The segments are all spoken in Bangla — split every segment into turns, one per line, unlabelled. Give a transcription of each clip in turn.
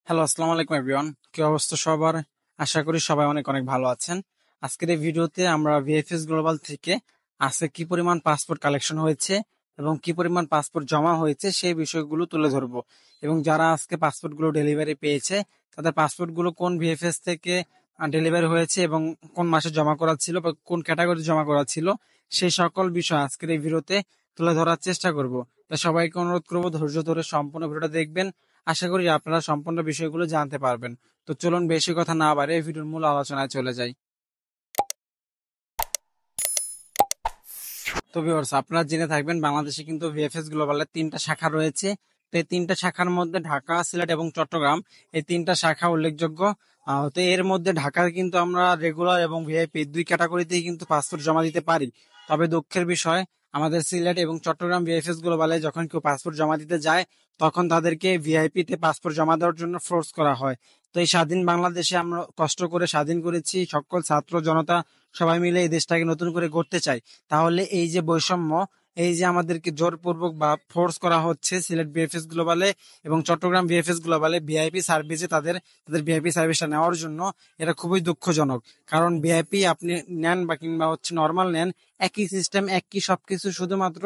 হ্যালো, আসসালামু আলাইকুম এভরিওয়ান। কি অবস্থা সবার? আশা করি সবাই অনেক অনেক ভালো আছেন। আজকের এই ভিডিওতে আমরা ভিএফএস গ্লোবাল থেকে আজকে কি পরিমাণ পাসপোর্ট কালেকশন হয়েছে এবং কি পরিমাণ পাসপোর্ট জমা হয়েছে সেই বিষয়গুলো তুলে ধরবো। এবং যারা আজকে পাসপোর্টগুলো ডেলিভারি পেয়েছে তাদের পাসপোর্টগুলো কোন ভিএফএস থেকে ডেলিভারি হয়েছে এবং কোন মাসে জমা করা ছিল বা কোন ক্যাটাগরি জমা করা ছিল সেই সকল বিষয় আজকের এই ভিডিওতে তুলে ধরার চেষ্টা করব। তাই সবাইকে অনুরোধ করবো ধৈর্য ধরে সম্পূর্ণ ভিডিওটা দেখবেন। আশা করি আপনারা সম্পূর্ণ বিষয়গুলো জানতে পারবেন। তো চলুন বেশি কথা না বাড়িয়ে ভিডিওর মূল আলোচনায় চলে যাই। তো ভিউয়ার্স, আপনারা জেনে থাকবেন বাংলাদেশে কিন্তু ভিএফএস গ্লোবালের 3টা শাখা রয়েছে। তো এই 3টা শাখার মধ্যে ঢাকা, সিলেট এবং চট্টগ্রাম এই 3টা শাখা উল্লেখযোগ্য। তো এর মধ্যে ঢাকার কিন্তু আমরা রেগুলার এবং ভিআইপি দুই ক্যাটাগরিতেই কিন্তু পাসপোর্ট জমা দিতে পারি। তবে দুঃখের বিষয়, আমাদের সিলেট এবং চট্টগ্রাম ভিএফএস গ্লোবালে যখন কেউ পাসপোর্ট জমা দিতে যায় তখন তাদেরকে ভিআইপি তে পাসপোর্ট জমা দেওয়ার জন্য ফোর্স করা হয়। তো এই স্বাধীন বাংলাদেশে আমরা কষ্ট করে স্বাধীন করেছি, সকল ছাত্র জনতা সবাই মিলে এই দেশটাকে নতুন করে গড়তে চাই। তাহলে এই যে বৈষম্য, এই যে আমাদেরকে জোরপূর্বক বা ফোর্স করা হচ্ছে সিলেট বিএফএস গ্লোবালে এবং চট্টগ্রাম বিএফএস গ্লোবালে ভিআইপি সার্ভিসে তাদের তাদের ভিআইপি সার্ভিসটা নেওয়ার জন্য, এটা খুবই দুঃখজনক। কারণ ভিআইপি আপনি নেন বা কিংবা হচ্ছে নর্মাল নেন, একই সিস্টেম একই সবকিছু, শুধুমাত্র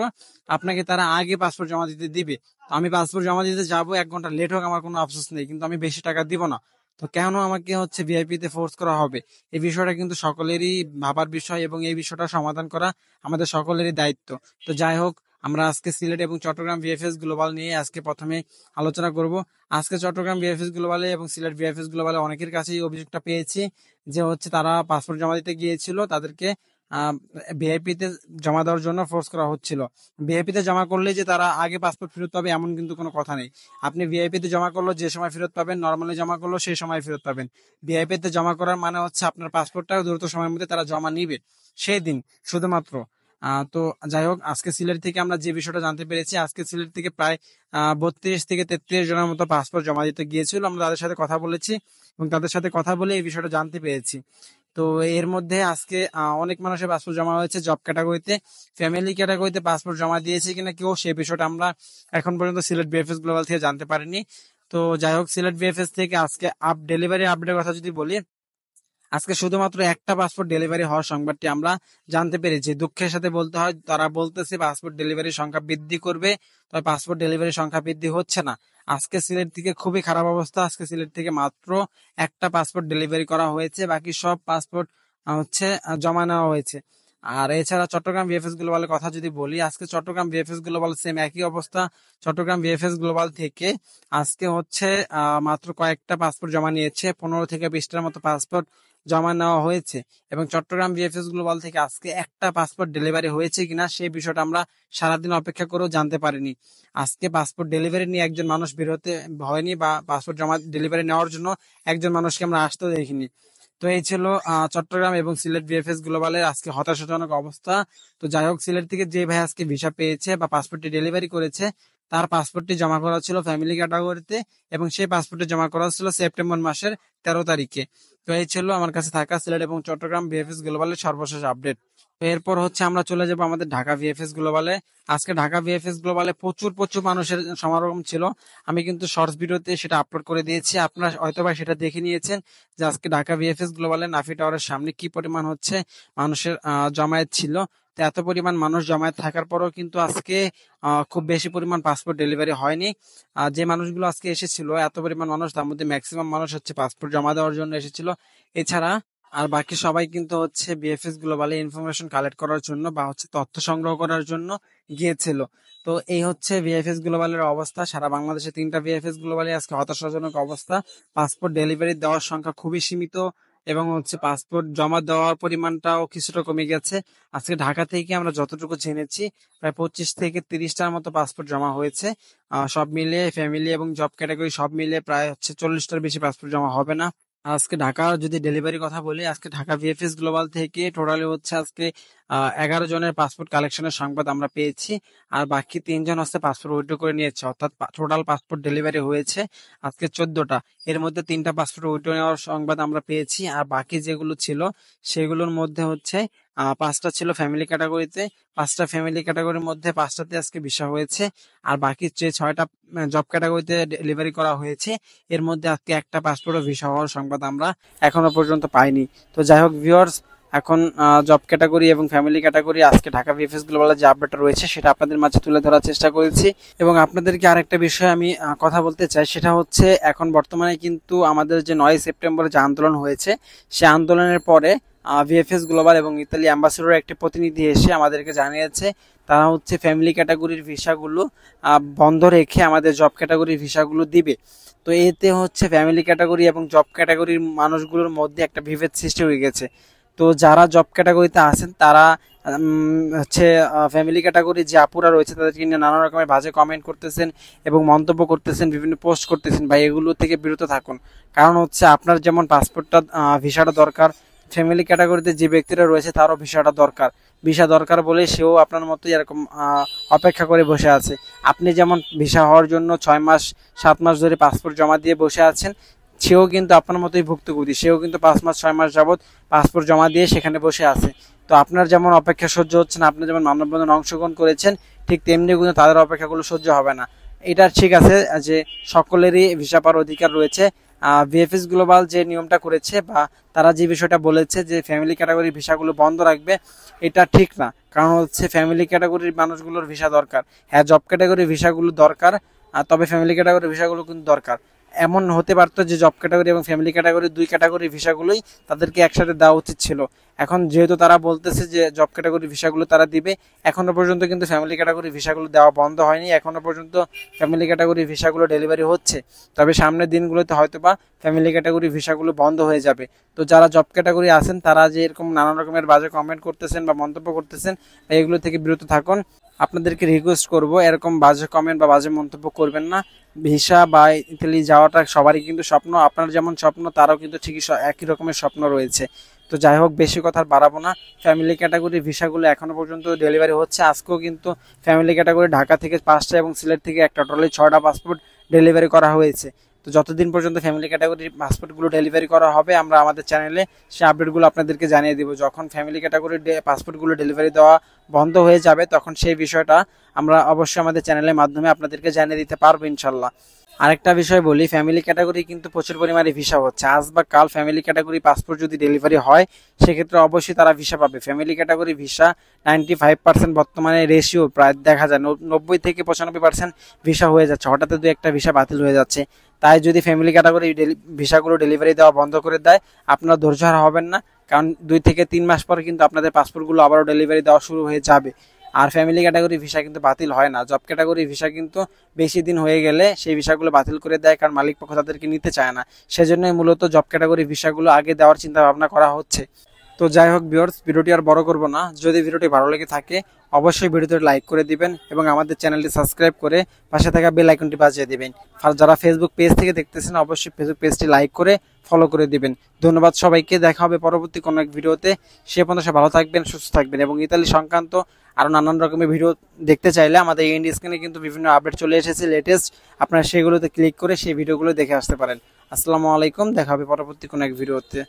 আপনাকে তারা আগে পাসপোর্ট জমা দিতে দিবে। তো আমি পাসপোর্ট জমা দিতে যাবো, 1 ঘন্টা লেট হোক আমার কোনো আফসোস নেই, কিন্তু আমি বেশি টাকা দিব না। তো কেন আমাকে হচ্ছে ভিআইপি তে ফোর্স করা হবে? এই বিষয়টা কিন্তু সকলেরই ভাবার বিষয় এবং এই বিষয়টা সমাধান করা আমাদের সকলেরই দায়িত্ব। তো যাই হোক, আমরা আজকে সিলেট এবং চট্টগ্রাম ভিএফএস গ্লোবাল নিয়ে আজকে প্রথমে আলোচনা করব। আজকে চট্টগ্রাম ভিএফএস গ্লোবালে এবং সিলেট ভিএফএস গ্লোবালে অনেকের কাছেই অভিযোগটা পেয়েছি যে হচ্ছে তারা পাসপোর্ট জমা দিতে গিয়েছিল, তাদেরকে ভিআইপি তে জমা দেওয়ার জন্য ফোর্স করা হচ্ছিল। ভিআইপি তে জমা করলে যে তারা আগে পাসপোর্ট ফেরত পাবে এমন কিন্তু কোনো কথা নেই। আপনি ভিআইপি তে জমা করলো যে সময় ফেরত পাবেন, নর্মালি জমা করলো সেই সময় ফেরত পাবেন। ভিআইপি তে জমা করার মানে হচ্ছে আপনার পাসপোর্টটা দ্রুত সময়ের মধ্যে তারা জমা নিবে সেই দিন, শুধুমাত্র। তো যাই হোক, আজকে সিলেট থেকে আমরা যে বিষয়টা জানতে পেরেছি, আজকে সিলেট থেকে প্রায় 32 থেকে 33 জনের মতো পাসপোর্ট জমা দিতে গিয়েছিল। আমরা তাদের সাথে কথা বলেছি এবং তাদের সাথে কথা বলে এই বিষয়টা জানতে পেরেছি। তো এর মধ্যে আজকে অনেক মানুষের পাসপোর্ট জমা হয়েছে জব ক্যাটাগরিতে। ফ্যামিলি ক্যাটাগরিতে পাসপোর্ট জমা দিয়েছে কিনা কেউ, সেই বিষয়টা আমরা এখন পর্যন্ত সিলেট বিএফএস গ্লোবাল থেকে জানতে পারিনি। তো যাই হোক, সিলেট বিএফএস থেকে আজকে ডেলিভারি আপডেটের কথা যদি বলি, আজকে শুধুমাত্র একটা পাসপোর্ট ডেলিভারি হওয়ার সংবাদটি আমরা জানতে পেরেছি। দুঃখের সাথে বলতে হয়, তারা বলতেছে পাসপোর্ট ডেলিভারির সংখ্যা বৃদ্ধি করবে, তবে পাসপোর্ট ডেলিভারির সংখ্যা বৃদ্ধি হচ্ছে না। আজকে সিলেট থেকে খুবই খারাপ অবস্থা, আজকে সিলেট থেকে মাত্র একটা পাসপোর্ট ডেলিভারি করা হয়েছে, বাকি সব পাসপোর্ট হচ্ছে জমা নেওয়া হয়েছে। আর এছাড়া চট্টগ্রাম ভিএফএস গ্লোবালের কথা যদি বলি, আজকে চট্টগ্রাম ভিএফএস গ্লোবাল সেম একই অবস্থা। চট্টগ্রাম ভিএফএস গ্লোবাল থেকে আজকে হচ্ছে মাত্র কয়েকটা পাসপোর্ট জমা নিয়েছে, 15 থেকে 20টার মতো পাসপোর্ট জমা নেওয়া হয়েছে। এবং চট্টগ্রাম ভিএফএস গ্লোবাল থেকে আজকে একটা পাসপোর্ট ডেলিভারি হয়েছে কিনা সেই বিষয়টা আমরা সারাদিন অপেক্ষা করেও জানতে পারিনি। আজকে পাসপোর্ট ডেলিভারি নিয়ে একজন মানুষ বের হতে হয়নি, বা পাসপোর্ট জমা ডেলিভারি নেওয়ার জন্য একজন মানুষকে আমরা আসতেও দেখিনি। তো এই ছিল চট্টগ্রাম এবং সিলেট ভিএফএস গ্লোবালের আজকে হতাশাজনক অবস্থা। তো যাই হোক, সিলেট থেকে যে ভাই আজকে ভিসা পেয়েছে বা পাসপোর্টটি ডেলিভারি করেছে, তার পাসপোর্টটি জমা করা ছিল ফ্যামিলি ক্যাটাগরিতে এবং সেই পাসপোর্টটি জমা করা ছিল সেপ্টেম্বর মাসের 13 তারিখে। তো এই ছিল আমার কাছে থাকা সিলেট এবং চট্টগ্রাম ভিএফএস গ্লোবালের সর্বশেষ আপডেট। তো এরপর হচ্ছে আমরা চলে যাবো আমাদের ঢাকা ভিএফএস গ্লোবালে। আজকে ঢাকা ভিএফএস গ্লোবালে প্রচুর প্রচুর মানুষের সমাগম ছিল। আমি কিন্তু শর্টস ভিডিওতে সেটা আপলোড করে দিয়েছি, আপনারা হয়তোবা সেটা দেখে নিয়েছেন যে আজকে ঢাকা ভিএফএস গ্লোবালে নাফি টাওয়ারের সামনে কি পরিমাণ হচ্ছে মানুষের জমায়েত ছিল। তো এত পরিমাণ মানুষ জমায়েত থাকার পরেও কিন্তু আজকে খুব বেশি পরিমাণ পাসপোর্ট ডেলিভারি হয়নি। যে মানুষগুলো আজকে এসেছিল এত পরিমাণ মানুষ, তার মধ্যে ম্যাক্সিমাম মানুষ হচ্ছে পাসপোর্ট জমা দেওয়ার জন্য এসেছিল। এছাড়া আর বাকি সবাই কিন্তু হচ্ছে বিএফএস গ্লোবালে ইনফরমেশন কালেক্ট করার জন্য বা হচ্ছে তথ্য সংগ্রহ করার জন্য গিয়েছিল। তো এই হচ্ছে ভিএফএস গ্লোবালের অবস্থা। সারা বাংলাদেশে 3টা ভিএফএস গ্লোবালে আজকে হতাশাজনক অবস্থা। পাসপোর্ট ডেলিভারি দেওয়ার সংখ্যা খুবই সীমিত এবং হচ্ছে পাসপোর্ট জমা দেওয়ার পরিমাণটাও কিছুটা কমে গেছে। আজকে ঢাকা থেকে আমরা যতটুকু জেনেছি প্রায় 25 থেকে 30টার মতো পাসপোর্ট জমা হয়েছে। সব মিলিয়ে ফ্যামিলি এবং জব ক্যাটাগরি সব মিলিয়ে প্রায় হচ্ছে 40টার বেশি পাসপোর্ট জমা হবে না। আজকে ঢাকা যদি ডেলিভারি কথা বলি, আজকে ঢাকা ভিএফএস গ্লোবাল থেকে টোটালি হচ্ছে আজকে 11 জনের পাসপোর্ট কালেকশনের সংবাদ আমরা পেয়েছি। আর বাকি 3 জন হচ্ছে পাসপোর্ট উইথড্র করে নিয়েছে, অর্থাৎ টোটাল পাসপোর্ট ডেলিভারি হয়েছে আজকে 14টা। এর মধ্যে 3টা পাসপোর্ট উইথড্র নেওয়ার সংবাদ আমরা পেয়েছি, আর বাকি যেগুলো ছিল সেগুলোর মধ্যে হচ্ছে 5টা ছিল ফ্যামিলি ক্যাটাগরিতে। 5টা ফ্যামিলি ক্যাটাগরির মধ্যে 5টাতে আজকে ভিসা হয়েছে, আর বাকি যে 6টা জব ক্যাটাগরিতে ডেলিভারি করা হয়েছে এর মধ্যে আজকে একটা পাসপোর্টও ভিসা হওয়ার সংবাদ আমরা এখনো পর্যন্ত পাইনি। তো যাই হোক ভিউয়ার্স, এখন জব ক্যাটাগরি এবং ফ্যামিলি ক্যাটাগরি আজকে ঢাকা ভিএফএস গ্লোবালের যে আপডেটটা রয়েছে সেটা আপনাদের মাঝে তুলে ধরার চেষ্টা করেছি। এবং আপনাদেরকে আরেকটা বিষয় আমি কথা বলতে চাই, সেটা হচ্ছে এখন বর্তমানে কিন্তু আমাদের যে 9 সেপ্টেম্বর যে আন্দোলন হয়েছে, সে আন্দোলনের পরে ভিএফএস গ্লোবাল এবং ইতালি অ্যাম্বাসেডর একটি প্রতিনিধি এসে আমাদেরকে জানিয়েছে তারা হচ্ছে ফ্যামিলি ক্যাটাগরির ভিসাগুলো বন্ধ রেখে আমাদের জব ক্যাটাগরির ভিসাগুলো দিবে। তো এতে হচ্ছে ফ্যামিলি ক্যাটাগরি এবং জব ক্যাটাগরির মানুষগুলোর মধ্যে একটা বিভেদ সৃষ্টি হয়ে গেছে। তো যারা জব ক্যাটাগরিতে আছেন তারা হচ্ছে ফ্যামিলি ক্যাটাগরি যে আপুরা রয়েছে তাদেরকে নিয়ে নানা রকমের বাজে কমেন্ট করতেছেন এবং মন্তব্য করতেছেন, বিভিন্ন পোস্ট করতেছেন। ভাই এগুলো থেকে বিরত থাকুন, কারণ হচ্ছে আপনার যেমন পাসপোর্টটা ভিসাটা দরকার, ফ্যামিলি ক্যাটাগরিতে যে ব্যক্তিরা রয়েছে তারও ভিসাটা দরকার। ভিসা দরকার বলে সেও আপনার মতোই এরকম অপেক্ষা করে বসে আছে। আপনি যেমন ভিসা হওয়ার জন্য 6 মাস 7 মাস ধরে পাসপোর্ট জমা দিয়ে বসে আছেন, সেও কিন্তু আপনার মতোই ভুক্তভোগী। সেও কিন্তু 5 মাস 6 মাস যাবত পাসপোর্ট জমা দিয়ে সেখানে বসে আছে। তো আপনার যেমন অপেক্ষা সহ্য হচ্ছে না, আপনি যেমন মানববন্ধনে অংশগ্রহণ করেছেন, ঠিক তেমনি কিন্তু তাদের অপেক্ষাগুলো সহ্য হবে না। এটা ঠিক আছে যে সকলেরই ভিসা পাওয়ার অধিকার রয়েছে। ভিএফএস গ্লোবাল যে নিয়মটা করেছে বা তারা যে বিষয়টা বলেছে যে ফ্যামিলি ক্যাটাগরির ভিসাগুলো বন্ধ রাখবে, এটা ঠিক না। কারণ হচ্ছে ফ্যামিলি ক্যাটাগরির মানুষগুলোর ভিসা দরকার। হ্যাঁ, জব ক্যাটাগরির ভিসাগুলো দরকার, তবে ফ্যামিলি ক্যাটাগরির ভিসাগুলো কিন্তু দরকার। এমন হতে পারতো যে জব ক্যাটাগরি এবং ফ্যামিলি ক্যাটাগরির 2 ক্যাটাগরির ভিসাগুলোই তাদেরকে একসাথে দেওয়া উচিত ছিল। এখন যেহেতু তারা বলতেছে যে জব ক্যাটাগরির ভিসাগুলো তারা দিবে, এখনো পর্যন্ত কিন্তু ফ্যামিলি ক্যাটাগরির ভিসাগুলো দেওয়া বন্ধ হয়নি। এখনো পর্যন্ত ফ্যামিলি ক্যাটাগরির ভিসাগুলো ডেলিভারি হচ্ছে, তবে সামনের দিনগুলোতে হয়তোবা ফ্যামিলি ক্যাটাগরির ভিসাগুলো বন্ধ হয়ে যাবে। তো যারা জব ক্যাটাগরি আছেন তারা যে এরকম নানা রকমের বাজে কমেন্ট করতেছেন বা মন্তব্য করতেছেন, এগুলো থেকে বিরত থাকুন। আপনাদেরকে রিকোয়েস্ট করব এরকম বাজে কমেন্ট বা বাজে মন্তব্য করবেন না। ভিসা বা ইতালি যাওয়াটা সবারই কিন্তু স্বপ্ন, আপনার যেমন স্বপ্ন তারাও কিন্তু ঠিকই একই রকমের স্বপ্ন রয়েছে। তো যাই হোক, বেশি কথা বাড়াবো না। ফ্যামিলি ক্যাটাগরির ভিসাগুলো এখনো পর্যন্ত ডেলিভারি হচ্ছে। আজকেও কিন্তু ফ্যামিলি ক্যাটাগরি ঢাকা থেকে 5টা এবং সিলেট থেকে একটা, টোটালি 6টা পাসপোর্ট ডেলিভারি করা হয়েছে। তো যতদিন পর্যন্ত ফ্যামিলি ক্যাটাগরির পাসপোর্টগুলো ডেলিভারি করা হবে আমরা আমাদের চ্যানেলে সেই আপডেটগুলো আপনাদেরকে জানিয়ে দিব। যখন ফ্যামিলি ক্যাটাগরির পাসপোর্টগুলো ডেলিভারি দেওয়া বন্ধ হয়ে যাবে তখন সেই বিষয়টা আমরা অবশ্যই আমাদের চ্যানেলের মাধ্যমে আপনাদেরকে জানিয়ে দিতে পারবো ইনশাল্লাহ। আরেকটা বিষয় বলি, ফ্যামিলি ক্যাটাগরি কিন্তু প্রচুর পরিমাণে ভিসা হচ্ছে। আজ বা কাল ফ্যামিলি ক্যাটাগরি পাসপোর্ট যদি ডেলিভারি হয় সেক্ষেত্রে অবশ্যই তারা ভিসা পাবে। ফ্যামিলি ক্যাটাগরি ভিসা 95% বর্তমানে রেশিও প্রায় দেখা যায় 90 থেকে 95% ভিসা হয়ে যাচ্ছে। হঠাৎ 2-1টা ভিসা বাতিল হয়ে যাচ্ছে। তাই যদি ফ্যামিলি ক্যাটাগরি ভিসাগুলো ডেলিভারি দেওয়া বন্ধ করে দেয়, আপনারা ধৈর্যহারা হবেন না, কারণ 2 থেকে 3 মাস পরে কিন্তু আপনাদের পাসপোর্টগুলো আবারও ডেলিভারি দেওয়া শুরু হয়ে যাবে। আর ফ্যামিলি ক্যাটাগরি ভিসা কিন্তু বাতিল হয় না। জব ক্যাটাগরি ভিসা কিন্তু বেশি দিন হয়ে গেলে সেই ভিসাগুলো বাতিল করে দেয়, কারণ মালিক পক্ষ তাদেরকে নিতে চায় না। সেজন্যই মূলত জব ক্যাটাগরি ভিসাগুলো আগে দেওয়ার চিন্তা ভাবনা করা হচ্ছে। তো যাই হোক ভিউয়ার্স, ভিডিওটি আর বড় করব না। যদি ভিডিওটি ভালো লেগে থাকে অবশ্যই ভিডিওতে লাইক করে দিবেন এবং আমাদের চ্যানেলটি সাবস্ক্রাইব করে পাশে থাকা বেল আইকনটি বাজিয়ে দিবেন। আর যারা ফেসবুক পেজ থেকে দেখতেছেন অবশ্যই ফেসবুক পেজটি লাইক করে ফলো করে দিবেন। ধন্যবাদ সবাইকে, দেখা হবে পরবর্তী কোনো এক ভিডিওতে। সে পর্যন্ত সবাই ভালো থাকবেন, সুস্থ থাকবেন এবং ইতালি সংক্রান্ত আরো নানান রকমের ভিডিও দেখতে চাইলে আমাদের এন্ড স্ক্রিনে কিন্তু বিভিন্ন আপডেট চলে এসেছে লেটেস্ট, আপনারা সেগুলোতে ক্লিক করে সেই ভিডিওগুলো দেখে আসতে পারেন। আসসালামু আলাইকুম, দেখা হবে পরবর্তী কোনো এক ভিডিওতে।